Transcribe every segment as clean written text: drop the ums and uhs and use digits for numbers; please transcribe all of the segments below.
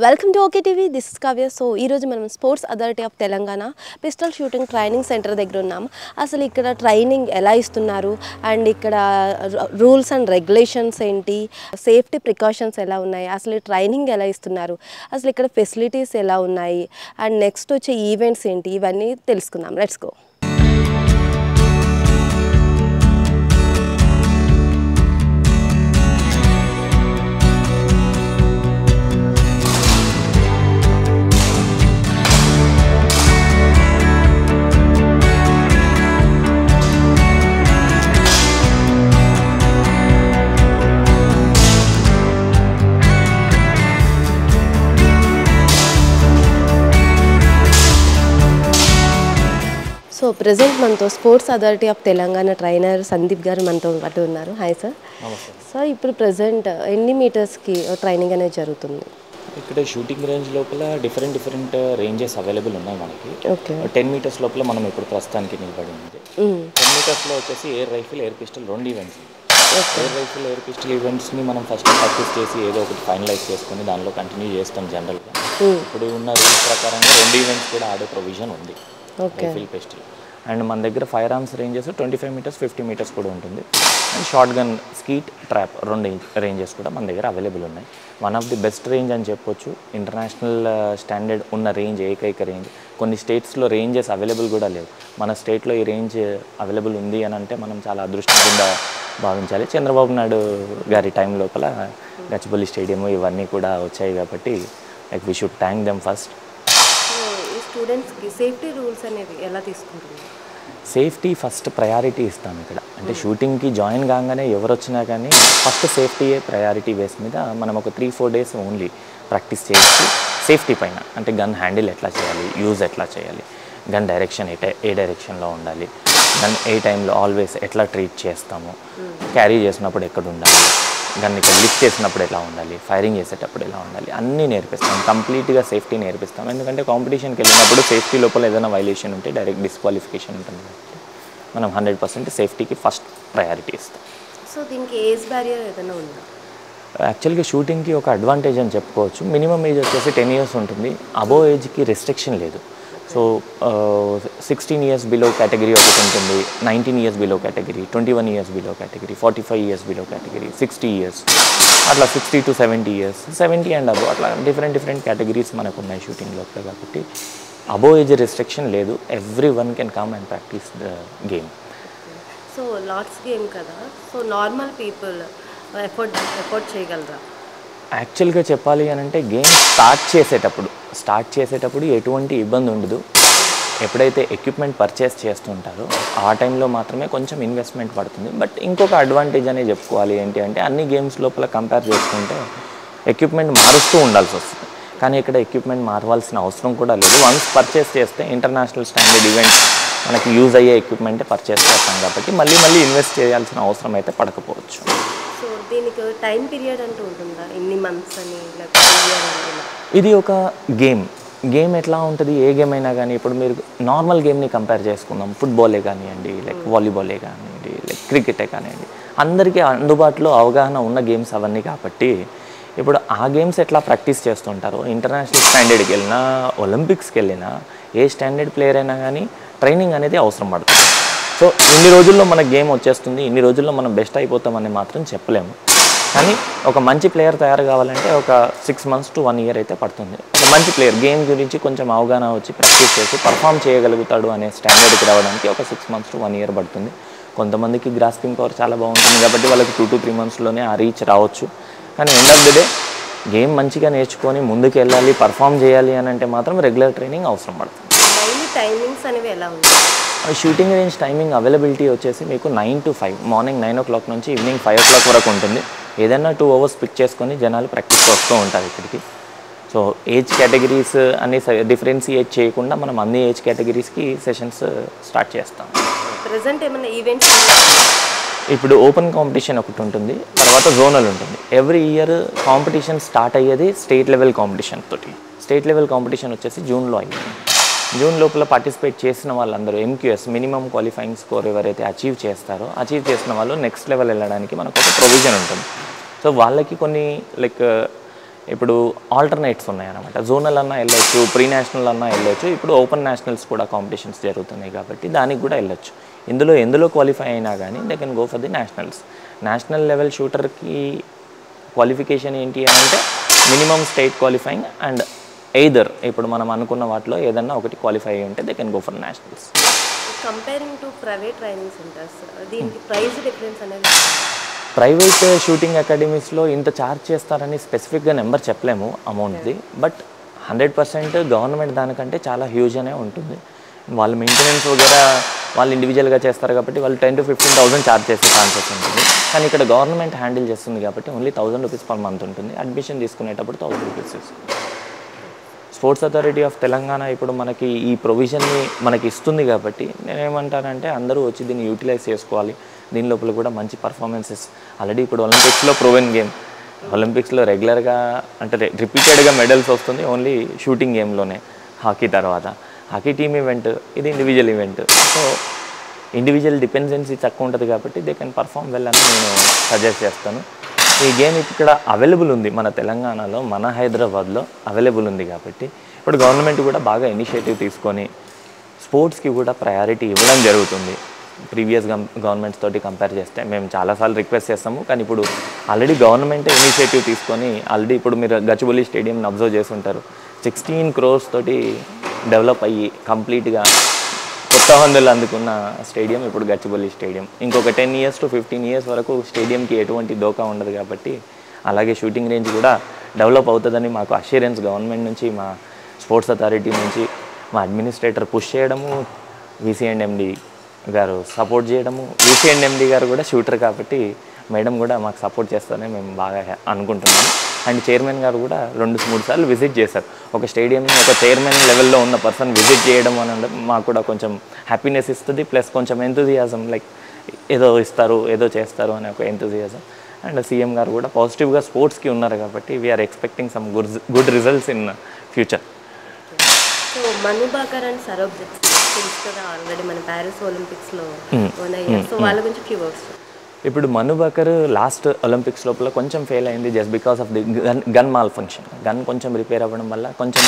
Welcome to okay TV. This is Kavya. So ఈరోజు మనం sports authority of Telangana pistol shooting training centre దగ్గర ఉన్నాము. అసలు ఇక్కడ ట్రైనింగ్ ఎలా ఇస్తున్నారు అండ్ ఇక్కడ రూల్స్ అండ్ రెగ్యులేషన్స్ ఏంటి, సేఫ్టీ ప్రికాషన్స్ ఎలా ఉన్నాయి, అసలు ట్రైనింగ్ ఎలా ఇస్తున్నారు, అసలు ఇక్కడ ఫెసిలిటీస్ ఎలా ఉన్నాయి అండ్ నెక్స్ట్ వచ్చే ఈవెంట్స్ ఏంటి, ఇవన్నీ తెలుసుకుందాం. Let's go. సో ప్రెజెంట్ మనతో sports authority of Telangana trainer Sandeep గారు మనతో పాటు ఉన్నారు. Hi sir. సార్ ఇప్పుడు ప్రెజెంట్ ఎన్ని మీటర్స్కి ట్రైనింగ్ అనేది జరుగుతుంది? ఇక్కడ షూటింగ్ రేంజ్ లోపల డిఫరెంట్ రేంజెస్ అవైలబుల్ ఉన్నాయి మనకి. ఓకే. 10 మీటర్స్ లోపల మనం ఇప్పుడు ప్రస్తుతానికి నిలబడి ఉంది. 10 మీటర్స్లో వచ్చేసి air rifle, air pistol 2 events. Air rifle, air pistol ఈవెంట్స్ని మనం ఫస్ట్ ప్రాక్టీస్ చేసి ఏదో ఒకటి ఫైనలైజ్ చేసుకొని దానిలో కంటిన్యూ చేస్తాం జనరల్గా. ఇప్పుడు ఉన్న రూల్స్ ప్రకారంగా 2 ఈవెంట్స్ కూడా ఆడే ప్రొవిజన్ ఉంది. Rifle, pistol. అండ్ మన దగ్గర fire arms ranges 25 meters, 50 meters కూడా ఉంటుంది. And shotgun, skeet, trap 2 ranges కూడా మన దగ్గర అవైలబుల్ ఉన్నాయి. One of the best range అని చెప్పొచ్చు. ఇంటర్నేషనల్ స్టాండర్డ్ ఉన్న రేంజ్, ఏకైక రేంజ్. కొన్ని స్టేట్స్లో రేంజెస్ అవైలబుల్ కూడా లేవు. మన స్టేట్లో ఈ రేంజ్ అవైలబుల్ ఉంది అని అంటే మనం చాలా అదృష్టంగా భావించాలి. చంద్రబాబు నాయుడు గారి టైం లోపల గచ్చిబౌలి స్టేడియం ఇవన్నీ కూడా వచ్చాయి కాబట్టి like we should thank them first. స్టూడెంట్స్కి సేఫ్టీ రూల్స్ అనేవి ఎలా తీసుకుంటున్నారు? సేఫ్టీ ఫస్ట్ ప్రయారిటీ ఇస్తాం ఇక్కడ. అంటే షూటింగ్కి జాయిన్ కాగానే ఎవరు వచ్చినా కానీ ఫస్ట్ సేఫ్టీయే ప్రయారిటీ బేస్ మీద మనం ఒక 3-4 డేస్ ఓన్లీ ప్రాక్టీస్ చేసి సేఫ్టీ పైన, అంటే గన్ హ్యాండిల్ ఎట్లా చేయాలి, యూజ్ ఎట్లా చేయాలి, గన్ డైరెక్షన్ ఏ డైరెక్షన్లో ఉండాలి, గన్ ఏ టైంలో ఆల్వేస్ ఎట్లా ట్రీట్ చేస్తాము, క్యారీ చేసినప్పుడు ఎక్కడ ఉండాలి, గన్ ఇక్కడ లిఫ్ట్ చేసినప్పుడు ఎలా ఉండాలి, ఫైరింగ్ చేసేటప్పుడు ఎలా ఉండాలి, అన్నీ నేర్పిస్తాం. కంప్లీట్గా సేఫ్టీ నేర్పిస్తాం. ఎందుకంటే కాంపిటీషన్కి వెళ్ళినప్పుడు సేఫ్టీ లోపల ఏదైనా వైలేషన్ ఉంటే డైరెక్ట్ డిస్క్వాలిఫికేషన్ ఉంటుంది కాబట్టి మనం 100% సేఫ్టీకి ఫస్ట్ ప్రయారిటీ ఇస్తాం. సో దీనికి ఏజ్ బ్యారియర్ ఏదైనా ఉందా? యాక్చువల్గా షూటింగ్కి ఒక అడ్వాంటేజ్ అని చెప్పుకోవచ్చు. మినిమం ఏజ్ వచ్చేసి 10 ఇయర్స్ ఉంటుంది. అబోవ్ ఏజ్కి రెస్ట్రిక్షన్ లేదు. సో 16 ఇయర్స్ బిలో కేటగిరీ ఒకటి ఉంటుంది, 19 years below category, 21 years below category, 45 years below category, 60 years, అట్లా 60 to 70 ఇయర్స్, 70 అండ్ అబో, అట్లా డిఫరెంట్ కేటగిరీస్ మనకు ఉన్నాయి షూటింగ్ లోపల. కాబట్టి అబోవ్ ఏజ్ రెస్ట్రిక్షన్ లేదు. Every one can come and practice the game. So lots game కదా, so normal people afford చేయగలరా? యాక్చువల్గా చెప్పాలి అని అంటే గేమ్ స్టార్ట్ చేసేటప్పుడు ఎటువంటి ఇబ్బంది ఉండదు. ఎప్పుడైతే ఎక్విప్మెంట్ పర్చేస్ చేస్తుంటారో ఆ టైంలో మాత్రమే కొంచెం ఇన్వెస్ట్మెంట్ పడుతుంది. బట్ ఇంకొక అడ్వాంటేజ్ అనే చెప్పుకోవాలి. ఏంటి అంటే అన్ని గేమ్స్ లోపల కంపేర్ చేసుకుంటే ఎక్విప్మెంట్ మారుస్తూ ఉండాల్సి వస్తుంది. కానీ ఇక్కడ ఎక్విప్మెంట్ మారవలసిన అవసరం కూడా లేదు. వన్స్ పర్చేస్ చేస్తే ఇంటర్నేషనల్ స్టాండర్డ్ ఈవెంట్ మనకి యూజ్ అయ్యే ఎక్విప్మెంటే పర్చేస్ చేస్తాం కాబట్టి మళ్ళీ ఇన్వెస్ట్ చేయాల్సిన అవసరం అయితే పడకపోవచ్చు. సో దీనికి టైం పీరియడ్ అంటూ ఉంటుందా? ఎన్ని మంత్స్ అని, లేకపోతే ఇయర్ అని? ఇది ఒక గేమ్ ఎట్లా ఉంటుంది, ఏ గేమ్ అయినా కానీ ఇప్పుడు మీరు నార్మల్ గేమ్ని కంపేర్ చేసుకుందాం. ఫుట్బాలే కానివ్వండి, లైక్ వాలీబాలే కానివ్వండి, లైక్ క్రికెటే కానివ్వండి, అందరికీ అందుబాటులో అవగాహన ఉన్న గేమ్స్ అవన్నీ. కాబట్టి ఇప్పుడు ఆ గేమ్స్ ఎట్లా ప్రాక్టీస్ చేస్తుంటారో ఇంటర్నేషనల్ స్టాండర్డ్కి వెళ్ళినా, ఒలింపిక్స్కి వెళ్ళినా ఏ స్టాండర్డ్ ప్లేయర్ అయినా కానీ ట్రైనింగ్ అనేది అవసరం పడుతుంది. సో ఇన్ని రోజుల్లో మనకు గేమ్ వచ్చేస్తుంది, ఇన్ని రోజుల్లో మనం బెస్ట్ అయిపోతామని మాత్రం చెప్పలేము. కానీ ఒక మంచి ప్లేయర్ తయారు కావాలంటే ఒక 6 months to 1 year అయితే పడుతుంది. ఒక మంచి ప్లేయర్ గేమ్ గురించి కొంచెం అవగాహన వచ్చి ప్రాక్టీస్ చేసి పర్ఫామ్ చేయగలుగుతాడు అనే స్టాండర్డ్కి రావడానికి ఒక 6 months to 1 year పడుతుంది. కొంతమందికి గ్రాస్పింగ్ పవర్ చాలా బాగుంటుంది కాబట్టి వాళ్ళకి 2 to 3 monthsలోనే ఆ రీచ్ రావచ్చు. కానీ end of the day game మంచిగా నేర్చుకొని ముందుకు వెళ్ళాలి, పర్ఫామ్ చేయాలి అని అంటే మాత్రం రెగ్యులర్ ట్రైనింగ్ అవసరం పడుతుంది. టైమింగ్స్ అనేవి ఎలా ఉంటాయి? షూటింగ్ రేంజ్ టైమింగ్ అవైలబిలిటీ వచ్చేసి మీకు 9 to 5, మార్నింగ్ 9 o'clock నుంచి ఈవినింగ్ 5 o'clock వరకు ఉంటుంది. ఏదైనా 2 hours పిక్ చేసుకొని జనాలు ప్రాక్టీస్ వస్తూ ఉంటారు ఇక్కడికి. సో ఏజ్ కేటగిరీస్ అన్ని డిఫరెన్షియేట్ చేయకుండా మనం అన్ని ఏజ్ కేటగిరీస్కి సెషన్స్ స్టార్ట్ చేస్తాం. ప్రెజెంట్ ఏమైనా ఈవెంట్స్? ఇప్పుడు ఓపెన్ కాంపిటీషన్ ఒకటి ఉంటుంది, తర్వాత జోనల్ ఉంటుంది. ఎవ్రీ ఇయర్ కాంపిటీషన్ స్టార్ట్ అయ్యేది స్టేట్ లెవెల్ కాంపిటీషన్ తోటి. స్టేట్ లెవెల్ కాంపిటీషన్ వచ్చేసి జూన్లో అయ్యింది. జూన్ లోపల పార్టిసిపేట్ చేసిన వాళ్ళందరూ MQS మినిమం క్వాలిఫైయింగ్ స్కోర్ ఎవరైతే అచీవ్ చేసిన వాళ్ళు నెక్స్ట్ లెవెల్ వెళ్ళడానికి మనకు ఒక ప్రొవిజన్ ఉంటుంది. సో వాళ్ళకి కొన్ని లైక్ ఇప్పుడు ఆల్టర్నేట్స్ ఉన్నాయన్నమాట. జోనల్ అన్నా వెళ్ళొచ్చు, ప్రీ నేషనల్ అన్నా వెళ్ళొచ్చు. ఇప్పుడు ఓపెన్ నేషనల్స్ కూడా కాంపిటీషన్స్ జరుగుతున్నాయి కాబట్టి దానికి కూడా వెళ్ళొచ్చు. ఎందులో క్వాలిఫై అయినా కానీ they can go for the nationals. National level షూటర్కి qualification ఏంటి అని అంటే minimum state qualifying and either ఇప్పుడు మనం అనుకున్న వాటిలో ఏదన్నా ఒకటి క్వాలిఫై అయ్యి ఉంటే they can go for nationals. Comparing to private training centres దీనికి ప్రైస్ డిఫరెన్స్ అనేది ప్రైవేట్ షూటింగ్ అకాడమీస్లో ఇంత ఛార్జ్ చేస్తారని స్పెసిఫిక్గా నెంబర్ చెప్పలేము అమౌంట్ది. బట్ 100% గవర్నమెంట్ దానికంటే చాలా హ్యూజ్ అనే ఉంటుంది. వాళ్ళు మెయింటెనెన్స్ వగేరా వాళ్ళు ఇండివిజువల్గా చేస్తారు కాబట్టి వాళ్ళు 10,000 to 15,000 ఛార్జ్ చేసే ఛాన్సెస్ ఉంటుంది. కానీ ఇక్కడ గవర్నమెంట్ హ్యాండిల్ చేస్తుంది కాబట్టి ఓన్లీ 1,000 రూపీస్ పర్ మంత్ ఉంటుంది. అడ్మిషన్ తీసుకునేటప్పుడు 1,000 రూపీస్ తీసుకుంటుంది. స్పోర్ట్స్ అథారిటీ ఆఫ్ తెలంగాణ ఇప్పుడు మనకి ఈ ప్రొవిజన్ని మనకి ఇస్తుంది కాబట్టి నేనేమంటానంటే అందరూ వచ్చి దీన్ని యూటిలైజ్ చేసుకోవాలి. దీని లోపల కూడా మంచి పర్ఫార్మెన్సెస్ ఆల్రెడీ ఇప్పుడు ఒలింపిక్స్లో ప్రూవెన్ గేమ్. ఒలింపిక్స్లో రెగ్యులర్గా అంటే రిపీటెడ్గా మెడల్స్ వస్తుంది ఓన్లీ షూటింగ్ గేమ్లోనే. హాకీ తర్వాత హాకీ టీమ్ ఈవెంట్, ఇది individual event. So individual dependency తక్కువ ఉంటుంది కాబట్టి దే కెన్ పర్ఫామ్ వెల్ అని నేను సజెస్ట్ చేస్తాను. ఈ గేమ్ ఇక్కడ అవైలబుల్ ఉంది మన తెలంగాణలో, మన హైదరాబాద్లో అవైలబుల్ ఉంది కాబట్టి ఇప్పుడు గవర్నమెంట్ కూడా బాగా ఇనిషియేటివ్ తీసుకొని స్పోర్ట్స్కి కూడా ప్రయారిటీ ఇవ్వడం జరుగుతుంది. ప్రీవియస్ గవర్నమెంట్స్ తోటి కంపేర్ చేస్తే మేము చాలాసార్లు రిక్వెస్ట్ చేస్తాము. కానీ ఇప్పుడు ఆల్రెడీ గవర్నమెంటే ఇనిషియేటివ్ తీసుకొని ఆల్రెడీ ఇప్పుడు మీరు గచ్చిబౌలి స్టేడియంని అబ్జర్వ్ చేసి ఉంటారు. 16 crores తోటి డెవలప్ అయ్యి కంప్లీట్గా కొత్త హందులు అందుకున్న స్టేడియం ఇప్పుడు గచ్చిబౌలి స్టేడియం. ఇంకొక 10 years to 15 years వరకు స్టేడియంకి ఎటువంటి దోకా ఉండదు కాబట్టి అలాగే షూటింగ్ రేంజ్ కూడా డెవలప్ అవుతుందని మాకు అష్యూరెన్స్ గవర్నమెంట్ నుంచి, మా స్పోర్ట్స్ అథారిటీ నుంచి మా అడ్మినిస్ట్రేటర్ పుష్ చేయడము, వీసీ అండ్ ఎండి గారు సపోర్ట్ చేయడము. వీసీ అండ్ ఎండి గారు కూడా షూటర్ కాబట్టి మేడం కూడా మాకు సపోర్ట్ చేస్తారని మేము బాగా అనుకుంటున్నాము. అండ్ చైర్మన్ గారు కూడా 2-3 సార్లు విజిట్ చేశారు. ఒక స్టేడియంని ఒక చైర్మన్ లెవెల్లో ఉన్న పర్సన్ విజిట్ చేయడం అని మాకు కూడా కొంచెం హ్యాపీనెస్ ఇస్తుంది. ప్లస్ కొంచెం ఎంతూజియాజం, లైక్ ఏదో ఇస్తారు ఏదో చేస్తారు అనే ఒక ఎంతూజియాజం. అండ్ సీఎం గారు కూడా పాజిటివ్గా స్పోర్ట్స్కి ఉన్నారు కాబట్టి we are expecting some good results in future. So Manu Bhaker and Sarabjot తెలుసు కదా, ఆల్రెడీ మన ప్యారిస్ ఒలింపిక్స్లో ఉన్నాయి. సో వాళ్ళ గురించి ఫ్యూ వర్డ్స్. ఇప్పుడు మను బాకర్ లాస్ట్ ఒలింపిక్స్ లోపల కొంచెం ఫెయిల్ అయింది just because of the gun mall function. Gun కొంచెం రిపేర్ అవ్వడం వల్ల కొంచెం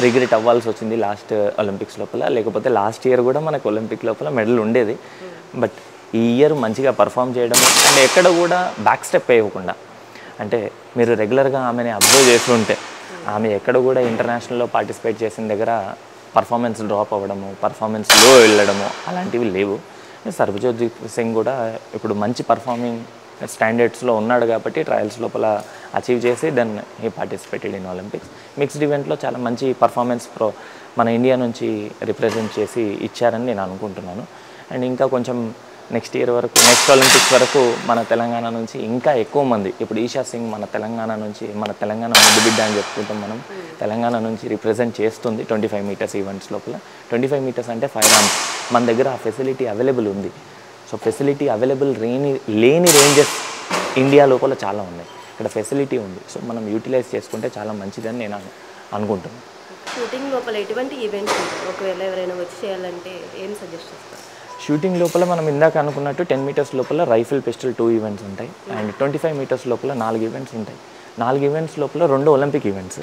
రిగ్రెట్ అవ్వాల్సి వచ్చింది లాస్ట్ ఒలింపిక్స్ లోపల. లేకపోతే లాస్ట్ ఇయర్ కూడా మనకు ఒలింపిక్ లోపల మెడల్ ఉండేది. బట్ ఈ ఇయర్ మంచిగా పర్ఫామ్ చేయడం అండ్ ఎక్కడ కూడా బ్యాక్ స్టెప్ వేయకుండా, అంటే మీరు రెగ్యులర్గా ఆమెని అబ్జర్వ్ చేస్తుంటే ఆమె ఎక్కడ కూడా ఇంటర్నేషనల్లో పార్టిసిపేట్ చేసిన దగ్గర పర్ఫార్మెన్స్ డ్రాప్ అవ్వడము, పర్ఫార్మెన్స్ లో వెళ్ళడము అలాంటివి లేవు. సర్వజోత్ సింగ్ కూడా ఇప్పుడు మంచి పర్ఫార్మింగ్ స్టాండర్డ్స్లో ఉన్నాడు కాబట్టి ట్రయల్స్ లోపల అచీవ్ చేసి then he participated in Olympics. Mixed ఈవెంట్లో చాలా మంచి పర్ఫార్మెన్స్ మన ఇండియా నుంచి రిప్రజెంట్ చేసి ఇచ్చారని నేను అనుకుంటున్నాను. అండ్ ఇంకా కొంచెం నెక్స్ట్ ఇయర్ వరకు, నెక్స్ట్ ఒలింపిక్స్ వరకు మన తెలంగాణ నుంచి ఇంకా ఎక్కువ మంది, ఇప్పుడు ఈషా సింగ్ మన తెలంగాణ నుంచి, మన తెలంగాణ ముద్దు బిడ్డ అని చెప్పుకుంటాం మనం, తెలంగాణ నుంచి రిప్రజెంట్ చేస్తుంది 25 meters ఈవెంట్స్ లోపల. 25 meters అంటే 5 rounds. మన దగ్గర ఆ ఫెసిలిటీ అవైలబుల్ ఉంది. సో ఫెసిలిటీ అవైలబుల్ లేని రేంజెస్ ఇండియా లోపల చాలా ఉన్నాయి. ఇక్కడ ఫెసిలిటీ ఉంది. సో మనం యూటిలైజ్ చేసుకుంటే చాలా మంచిదని నేను అనుకుంటున్నాను. షూటింగ్ లోపల ఎటువంటి ఈవెంట్స్ ఒకవేళ ఎవరైనా వచ్చి చేయాలంటే ఏం సజెస్ట్ చేస్తారు? షూటింగ్ లోపల మనం ఇందాక అనుకున్నట్టు 10 meters లోపల రైఫిల్, పిస్టల్ 2 ఈవెంట్స్ ఉంటాయి. అండ్ 25 meters లోపల 4 ఈవెంట్స్ ఉంటాయి. 4 ఈవెంట్స్ లోపల 2 ఒలింపిక్ ఈవెంట్స్,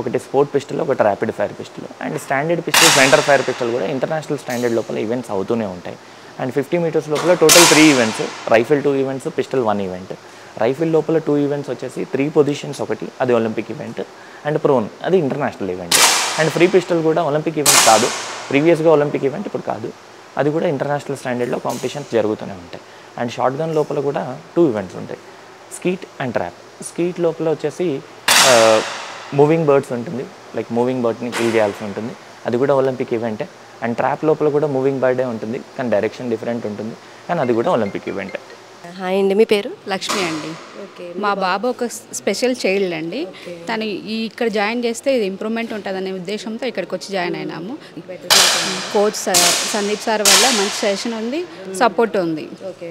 ఒకటి స్పోర్ట్ పిస్టల్, ఒకటి rapid fire pistol. And standard pistol, centre fire pistol కూడా ఇంటర్నేషనల్ స్టాండర్డ్ లోపల ఈవెంట్స్ అవుతూనే ఉంటాయి. అండ్ 50 meters లోపల total 3 events, rifle 2 events, pistol 1 event. Rifle లోపల 2 ఈవెంట్స్ వచ్చేసి 3 పొజిషన్స్, ఒకటి అది ఒలింపిక్ ఈవెంట్. అండ్ ప్రోన్ అది international event. And free pistol కూడా ఒలింపిక్ ఈవెంట్ కాదు, ప్రీవియస్గా ఒలింపిక్ ఈవెంట్, ఇప్పుడు కాదు, అది కూడా ఇంటర్నేషనల్ స్టాండర్డ్లో కాంపిటీషన్స్ జరుగుతూనే ఉంటాయి. అండ్ షార్ట్ గన్ లోపల కూడా 2 ఈవెంట్స్ ఉంటాయి, స్కీట్ అండ్ ట్రాప్. స్కీట్ లోపల వచ్చేసి మూవింగ్ బర్డ్స్ ఉంటుంది, లైక్ మూవింగ్ బర్డ్ని కిల్ చేయాల్సి ఉంటుంది, అది కూడా ఒలింపిక్ ఈవెంటే. అండ్ ట్రాప్ లోపల కూడా మూవింగ్ బర్డే ఉంటుంది, కానీ డైరెక్షన్ డిఫరెంట్ ఉంటుంది, కానీ అది కూడా ఒలింపిక్ ఈవెంటే. హాయ్ అండి, మీ పేరు? లక్ష్మి అండి. ఓకే. మా బాబు ఒక స్పెషల్ చైల్డ్ అండి. తను ఇక్కడ జాయిన్ చేస్తే ఇది ఇంప్రూవ్మెంట్ ఉంటుందనే ఉద్దేశంతో ఇక్కడికి వచ్చి జాయిన్ అయినాము. కోచ్ సందీప్ సార్ వల్ల మంచి సెషన్ ఉంది, సపోర్ట్ ఉంది. ఓకే.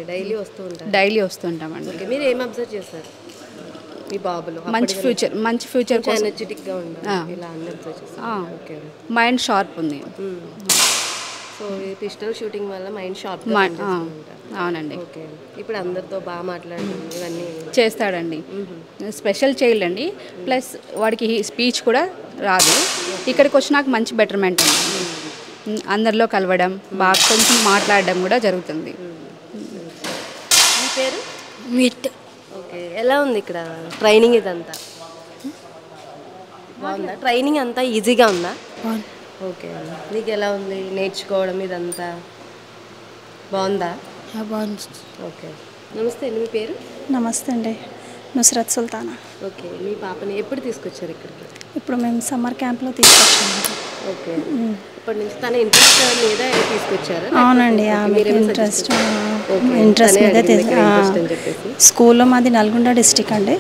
డైలీ వస్తుంటామండి. మీరు ఏం అబ్జర్వ్ చేస్తారు మీ బాబులో? మంచి ఫ్యూచర్ కోసం ఎనర్జెటిక్గా ఉండాలి, ఇలా అన్ని అబ్జర్వ్ చేస్తారు. మైండ్ షార్ప్ ఉంది. సో ఈ పిస్టల్ షూటింగ్ వల్ల మైండ్ షార్ప్ అవునండి. ఓకే. ఇప్పుడు అందరితో బాగా మాట్లాడడం ఇవన్నీ చేస్తాడండి. స్పెషల్ చైల్డ్ అండి. ప్లస్ వాడికి స్పీచ్ కూడా రాదు. ఇక్కడికి వచ్చినాక మంచి బెటర్మెంట్ ఉంది. అందరిలో కలవడం, బాగా కొంచెం మాట్లాడడం కూడా జరుగుతుంది. మీ పేరు? మిట్. ఓకే. ఎలా ఉంది ఇక్కడ ట్రైనింగ్ ఇదంతా? బాగుందా? ట్రైనింగ్ అంతా ఈజీగా ఉందా? ఓకే. నీకు ఎలా ఉంది నేర్చుకోవడం ఇదంతా? బాగుందా? బాగుంది. ఓకే. నమస్తే అండి, మీ పేరు? నమస్తే అండి, నుస్రత్ సుల్తానా. ఓకే. మీ పాపని ఎప్పుడు తీసుకొచ్చారు ఇక్కడికి? ఇప్పుడు మేము సమ్మర్ క్యాంప్లో తీసుకొచ్చాము. ఓకే. ఇప్పటి నుంచి తన ఇంట్రెస్ట్ మీద తీసుకొచ్చారు? అవునండి, ఆమెకి ఇంట్రెస్ట్ మీద స్కూల్లో మాది నల్గొండ డిస్టిక్ అండి.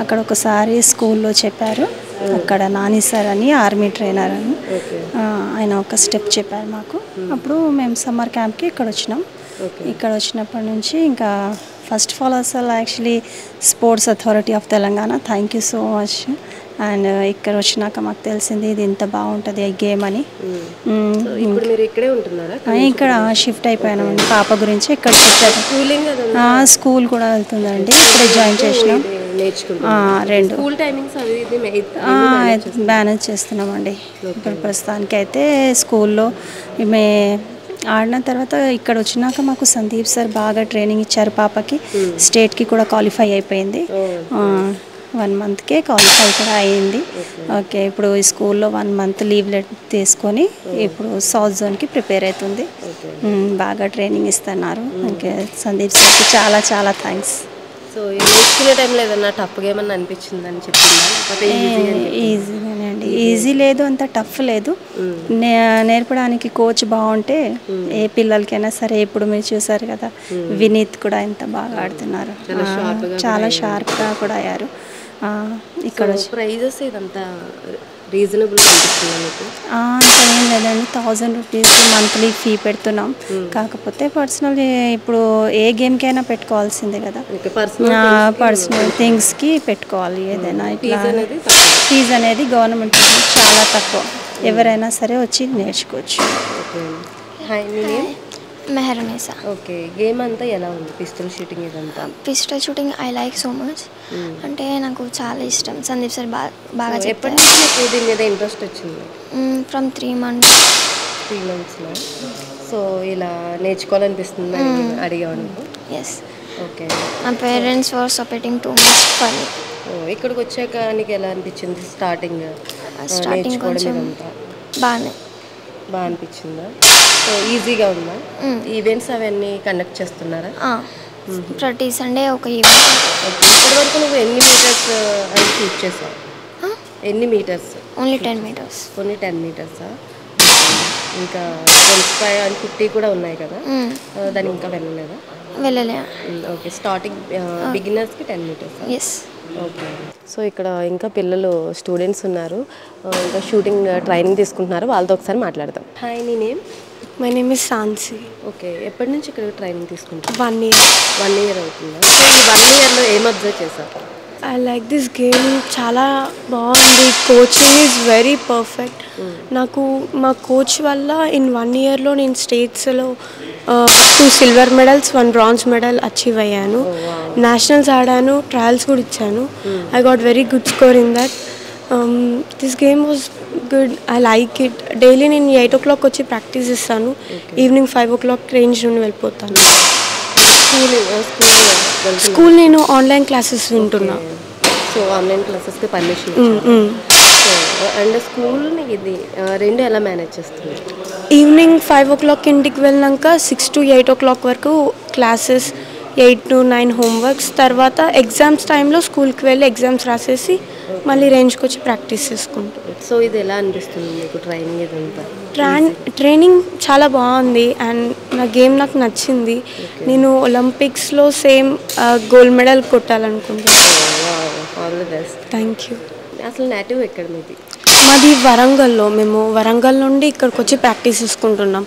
అక్కడ ఒకసారి స్కూల్లో చెప్పారు, అక్కడ నాని సార్ అని ఆర్మీ ట్రైనర్ అని ఆయన ఒక స్టెప్ చెప్పారు మాకు. అప్పుడు మేము సమ్మర్ క్యాంప్కి ఇక్కడ వచ్చినాం. ఇక్కడ వచ్చినప్పటి నుంచి ఇంకా ఫస్ట్ ఆఫ్ ఆల్ అసలు actually sports authority of Telangana thank you so much. And ఇక్కడ వచ్చినాక మాకు తెలిసింది ఇది ఇంత బాగుంటుంది ఈ గేమ్ అని. ఇప్పుడు మీరు ఇక్కడే ఉంటున్నారా? ఇక్కడ షిఫ్ట్ అయిపోయామండి, పాప గురించి ఇక్కడ షిఫ్ట్ అయిపోయాం. స్కూల్ కూడా వెళ్తుందండి, ఇప్పుడే జాయిన్ చేసినాం. రెండు మేనేజ్ చేస్తున్నామండి. ఇప్పుడు ప్రస్తుతానికి అయితే స్కూల్లో మే ఆడిన తర్వాత ఇక్కడ వచ్చినాక మాకు సందీప్ సార్ బాగా ట్రైనింగ్ ఇచ్చారు. పాపకి స్టేట్కి కూడా క్వాలిఫై అయిపోయింది. 1 మంత్కే క్వాలిఫై కూడా అయ్యింది. ఓకే. ఇప్పుడు ఈ స్కూల్లో 1 మంత్ లీవ్ తీసుకొని ఇప్పుడు సౌత్ జోన్కి ప్రిపేర్ అవుతుంది. బాగా ట్రైనింగ్ ఇస్తున్నారు. ఓకే. సందీప్ సార్కి చాలా చాలా థ్యాంక్స్. సో నేర్చుకునే టైంలో ఏదన్నా టఫ్గా ఏమన్నా అనిపించిందని చెప్పిందా? ఈజీగానే అండి, ఈజీ లేదు అంత టఫ్ లేదు. నేర్పడానికి కోచ్ బాగుంటే ఏ పిల్లలకైనా సరే. ఇప్పుడు మీరు చూసారు కదా వినీత్ కూడా ఎంత బాగా ఆడుతున్నారు, చాలా షార్ప్గా కూడా అయ్యారు. ఇక్కడ ప్రైజెస్ ఇదంతా రీజనబుల్ అనిపిస్తుంది మీకు? ఏం లేదండి, 1000 రూపీస్ మంత్లీ ఫీ పెడుతున్నాం. కాకపోతే పర్సనల్ ఇప్పుడు ఏ గేమ్కైనా పెట్టుకోవాల్సిందే కదా, పర్సనల్ థింగ్స్కి పెట్టుకోవాలి. ఏదైనా ఇట్లా ఫీజు అనేది గవర్నమెంట్ చాలా తక్కువ, ఎవరైనా సరే వచ్చి నేర్చుకోవచ్చు. హాయ్, మీ నేమ్? మెహరునేసా. ఓకే. గేమ్ అంతా ఎలా ఉంది పిస్టల్ షూటింగ్ ఇదంతా? Pistol shooting I like so much. అంటే నాకు చాలా ఇష్టం. సందీప్ సార్ బాగా చెప్పారు. ఎప్పటి నుంచి మీకు దీని మీద ఇంట్రెస్ట్ వచ్చింది? From 3 months. 3 monthsలో. సో ఇలా నేర్చుకోవాలనిపిస్తుంది అడిగాను. ఎస్. ఓకే. మా parents were supporting too much for me. ఇక్కడికి వచ్చాక నీకు ఎలా అనిపించింది? స్టార్టింగ్ కొంచెం బాగా అనిపించిందా? సో ఈజీగా ఉందా? ఈవెంట్స్ అవన్నీ కండక్ట్ చేస్తున్నారా? ప్రతి సండే ఒక ఈవెంట్. ఇప్పటి వరకు నువ్వు ఎన్ని మీటర్స్ అని షూట్ చేసావు? ఎన్ని మీటర్స్? Only 10 meters. ఓన్లీ 10 మీటర్సా? ఇంకా 25 and 50 కూడా ఉన్నాయి కదా, దాన్ని ఇంకా వెళ్ళలేదా? వెళ్ళలే. ఓకే. స్టార్టింగ్ బిగినర్స్కి 10 meters. ఎస్. ఓకే. సో ఇక్కడ ఇంకా పిల్లలు స్టూడెంట్స్ ఉన్నారు, ఇంకా షూటింగ్ ట్రైనింగ్ తీసుకుంటున్నారు. వాళ్ళతో ఒకసారి మాట్లాడదాం. హాయ్, నీ name? My name is Sansi. Okay. ఎప్పటి నుంచి ఇక్కడ ట్రైనింగ్ తీసుకుంటారు? 1 year. 1 year అవుతుందా? సో ఈ 1 yearలో ఏం అబ్జర్వ్ చేశారు? ఐ లైక్ దిస్ గేమ్, చాలా బాగుంది. Coaching is very perfect. నాకు మా కోచ్ వల్ల ఇన్ 1 yearలో నేను స్టేట్స్లో 2 silver medals 1 bronze medal achieve అయ్యాను. నేషనల్స్ ఆడాను, ట్రయల్స్ కూడా ఇచ్చాను. I got very good score in that. This game was good, I like it. Daily నేను 8 o'clock వచ్చి ప్రాక్టీస్ ఇస్తాను, ఈవినింగ్ 5 o'clock రేంజ్ నుండి వెళ్ళిపోతాను. స్కూల్ నేను ఆన్లైన్ క్లాసెస్ వింటున్నా. సో ఆన్లైన్ క్లాసెస్కి పర్మిషన్. అండ్ స్కూల్ని ఇది రెండు ఎలా మేనేజ్ చేస్తుంది? ఈవినింగ్ 5 o'clock ఇంటికి వెళ్ళినాక 6 to 8 o'clock వరకు క్లాసెస్, 8 to 9 హోంవర్క్స్. తర్వాత ఎగ్జామ్స్ టైంలో స్కూల్కి వెళ్ళి ఎగ్జామ్స్ రాసేసి మళ్ళీ రేంజ్కి వచ్చి ప్రాక్టీస్ చేసుకుంటాం. సో ఇది ఎలా అనిపిస్తుంది మీకు ట్రైనింగ్ ఇదంతా? ట్రైనింగ్ చాలా బాగుంది అండ్ నా గేమ్ నాకు నచ్చింది. నేను ఒలింపిక్స్లో సేమ్ గోల్డ్ మెడల్ కొట్టాలనుకుంటున్నాను. All the best. Thank you. అసలు నేటివ్ ఎక్కడ మీది? మాది వరంగల్లో. మేము వరంగల్ నుండి ఇక్కడికి వచ్చి ప్రాక్టీస్ చేసుకుంటున్నాం.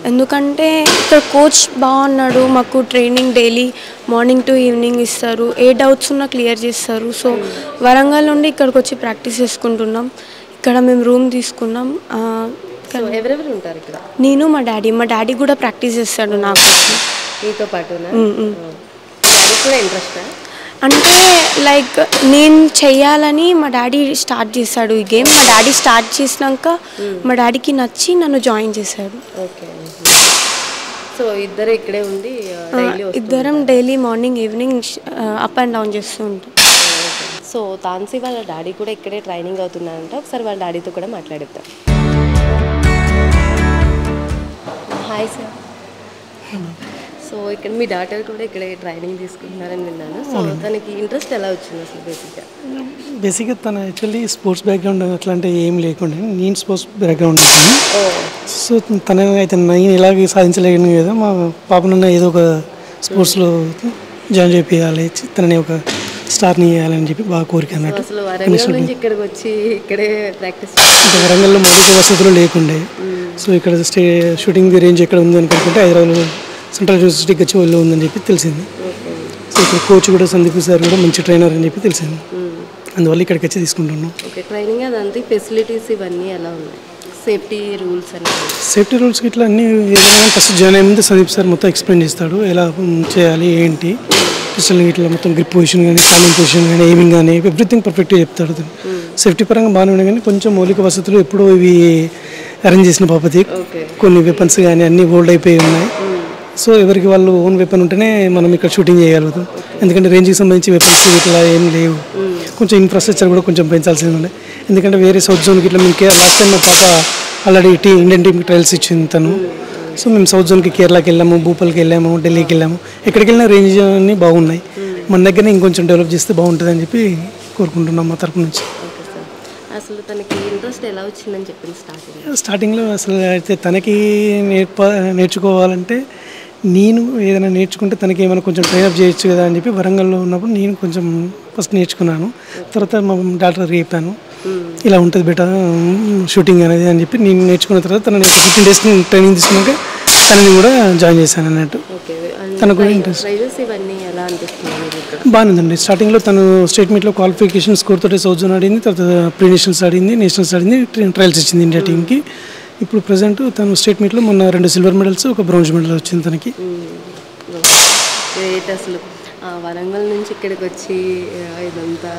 ఎందుకంటే ఇక్కడ కోచ్ బాగున్నాడు, మాకు training daily morning to evening ఇస్తారు, ఏ డౌట్స్ ఉన్నా క్లియర్ చేస్తారు. సో వరంగల్ నుండి ఇక్కడికి వచ్చి ప్రాక్టీస్ చేసుకుంటున్నాం. ఇక్కడ మేము రూమ్ తీసుకున్నాం. ఇక్కడ ఎవరెవరు ఉంటారు ఇక్కడ? నేను మా డాడీ కూడా ప్రాక్టీస్ చేస్తాడు నా కోసం. మీతో పాటునా? డాడీ కూడా ఇంట్రెస్టా? అంటే లైక్ నేను చెయ్యాలని మా డాడీ స్టార్ట్ చేశాడు ఈ గేమ్. మా డాడీ స్టార్ట్ చేసినాక మా డాడీకి నచ్చి నన్ను జాయిన్ చేశాడు. ఓకే. సో ఇద్దరు ఇక్కడే ఉండి ఇద్దరం daily morning evening up and down చేస్తూ ఉంటాం. సో తాన్సీ వాళ్ళ డాడీ కూడా ఇక్కడే ట్రైనింగ్ అవుతున్నారంట. ఒకసారి వాళ్ళ డాడీతో కూడా మాట్లాడిద్దాం. Hi sir. సో ఇక్కడ మీ డాటర్ కూడా ఇక్కడే ట్రైనింగ్ తీసుకుంటున్నారని విన్నాను. సో తనకి ఇంట్రెస్ట్ ఎలా వచ్చింది అసలు బేసిక్గా తను యాక్చువల్లీ స్పోర్ట్స్ బ్యాక్గ్రౌండ్ అట్లాంటి ఏం లేకుండా నేను స్పోర్ట్స్ బ్యాక్గ్రౌండ్ ఉంటాను. సో తన అయితే నేను ఇలాగే సాధించలేను కదా, మా పాపనన్నా ఏదో ఒక స్పోర్ట్స్లో జాయిన్ చేయాలి, తనని ఒక స్టార్ని చేయాలని చెప్పి బాగా కోరిక అన్నట్టు. అంటే వరంగల్లో మౌలిక వసతులు లేకుండే. సో ఇక్కడ షూటింగ్ రేంజ్ ఎక్కడ ఉంది అని కనుక్కుంటే హైదరాబాద్లో సెంట్రల్ యూనివర్సిటీ గచ్చిబౌలిలో ఉందని చెప్పి తెలిసింది. సో ఇక్కడ కోచ్ కూడా సందీప్ సార్ కూడా మంచి ట్రైనర్ అని చెప్పి తెలిసింది. అందువల్ల ఇక్కడికి వచ్చి తీసుకుంటున్నాం. ట్రైనింగ్ అదంతా ఫెసిలిటీస్ ఇవన్నీ ఎలా ఉన్నాయి? సేఫ్టీ రూల్స్ ఇట్లా అన్నీ ఏదైనా ఫస్ట్ జాయిన్ అయ్యే ముందు సందీప్ సార్ మొత్తం ఎక్స్ప్లెయిన్ చేస్తాడు, ఎలా చేయాలి ఏంటి, పిస్టల్ ఇట్లా మొత్తం గ్రిప్ పొజిషన్ కానీ కాలింగ్ పొజిషన్ కానీ ఎయిమింగ్ కానీ ఎవ్రీథింగ్ పర్ఫెక్ట్గా చెప్తాడు. సేఫ్టీ పరంగా బాగానే ఉన్నాయి, కానీ కొంచెం మౌలిక వసతులు ఎప్పుడూ ఇవి అరేంజ్ చేసిన బాపతి కొన్ని వెపన్స్ కానీ అన్నీ ఓల్డ్ అయిపోయి ఉన్నాయి. సో ఎవరికి వాళ్ళు ఓన్ వెపన్ ఉంటేనే మనం ఇక్కడ షూటింగ్ చేయగలుగుతాం. ఎందుకంటే రేంజ్కి సంబంధించి వెపన్స్ ఇట్లా ఏం లేవు. కొంచెం ఇన్ఫ్రాస్ట్రక్చర్ కూడా కొంచెం పెంచాల్సింది ఉండే. ఎందుకంటే వేరే సౌత్ జోన్కి ఇట్లా మేము లాస్ట్ టైం మా పాప ఆల్రెడీ ఇండియన్ టీమ్కి ట్రయల్స్ ఇచ్చింది తను. సో మేము సౌత్ జోన్కి కేరళకి వెళ్ళాము, భూపాల్కి వెళ్ళాము, ఢిల్లీకి వెళ్ళాము. ఎక్కడికి వెళ్ళినా రేంజ్ అన్నీ బాగున్నాయి. మన దగ్గరనే ఇంకొంచెం డెవలప్ చేస్తే బాగుంటుంది అని చెప్పి కోరుకుంటున్నాం మా తరపు నుంచి. అసలు తనకి ఇంట్రెస్ట్ ఎలా వచ్చిందని చెప్పింది స్టార్టింగ్లో అసలు అయితే తనకి నేర్చుకోవాలంటే నేను ఏదైనా నేర్చుకుంటే తనకి ఏమైనా కొంచెం ట్రైనప్ చేయొచ్చు కదా అని చెప్పి వరంగల్లో ఉన్నప్పుడు నేను కొంచెం ఫస్ట్ నేర్చుకున్నాను. తర్వాత మా డాక్టర్కి చెప్పాను, ఇలా ఉంటుంది బెటర్ షూటింగ్ అనేది అని చెప్పి నేను నేర్చుకున్న తర్వాత తనని 15 days ట్రైనింగ్ తీసుకున్నాక తనని కూడా జాయిన్ చేశాను అన్నట్టు. తనకు కూడా ఇంట్రెస్ట్ బాగానే ఉందండి. స్టార్టింగ్లో తను స్టేట్ మీట్లో క్వాలిఫికేషన్ స్కోర్ తోటి సౌత్ జోన్ ఆడింది, తర్వాత ప్రీ నేషనల్స్ ఆడింది, నేషనల్స్ ఆడింది, ట్రయల్స్ ఇచ్చింది ఇండియా టీంకి. ఇప్పుడు ప్రజెంట్ తను స్టేట్ మీట్లో మొన్న 2 సిల్వర్ మెడల్స్, 1 బ్రాంజ్ మెడల్ వచ్చింది తనకి. అసలు వరంగల్ నుంచి ఇక్కడికి వచ్చి ఇదంతా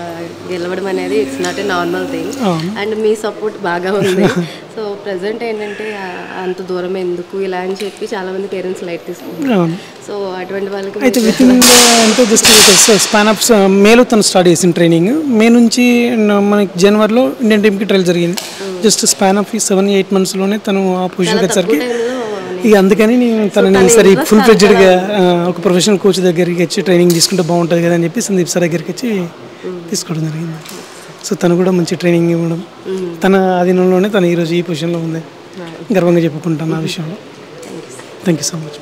గెలవడం అనేది it's not a normal thing. And me support బాగా ఉంది. సో ప్రజెంట్ ఏంటంటే అంత దూరం ఎందుకు ఇలా అని చెప్పి చాలా మంది పేరెంట్స్ లైట్ తీసుకుంటారు. సో అటువంటి వాళ్ళకి అయితే అంటే జస్ట్ స్పాన్ ఆఫ్ మేలో తను స్టార్ట్ చేసిన ట్రైనింగ్. మే నుంచి మనకి జనవరిలో ఇండియన్ టీమ్కి ట్రయల్ జరిగింది. జస్ట్ స్పాన్ ఆఫ్ 7-8 monthsలోనే తను ఆ పొజిషన్కి వచ్చేసరికి ఇక అందుకని నేను తనని సరే ఫుల్ ఫ్లెడ్జ్డ్గా ఒక ప్రొఫెషనల్ కోచ్ దగ్గరికి వచ్చి ట్రైనింగ్ తీసుకుంటే బాగుంటుంది కదా అని చెప్పి సందీప్ సార్ దగ్గరికి వచ్చి తీసుకోవడం జరిగింది. సో తను కూడా మంచి ట్రైనింగ్ ఇవ్వడం, తన ఆధీనంలోనే తను ఈరోజు ఈ పొజిషన్లో ఉంది. గర్వంగా చెప్పుకుంటాను ఆ విషయంలో. Thank you so much.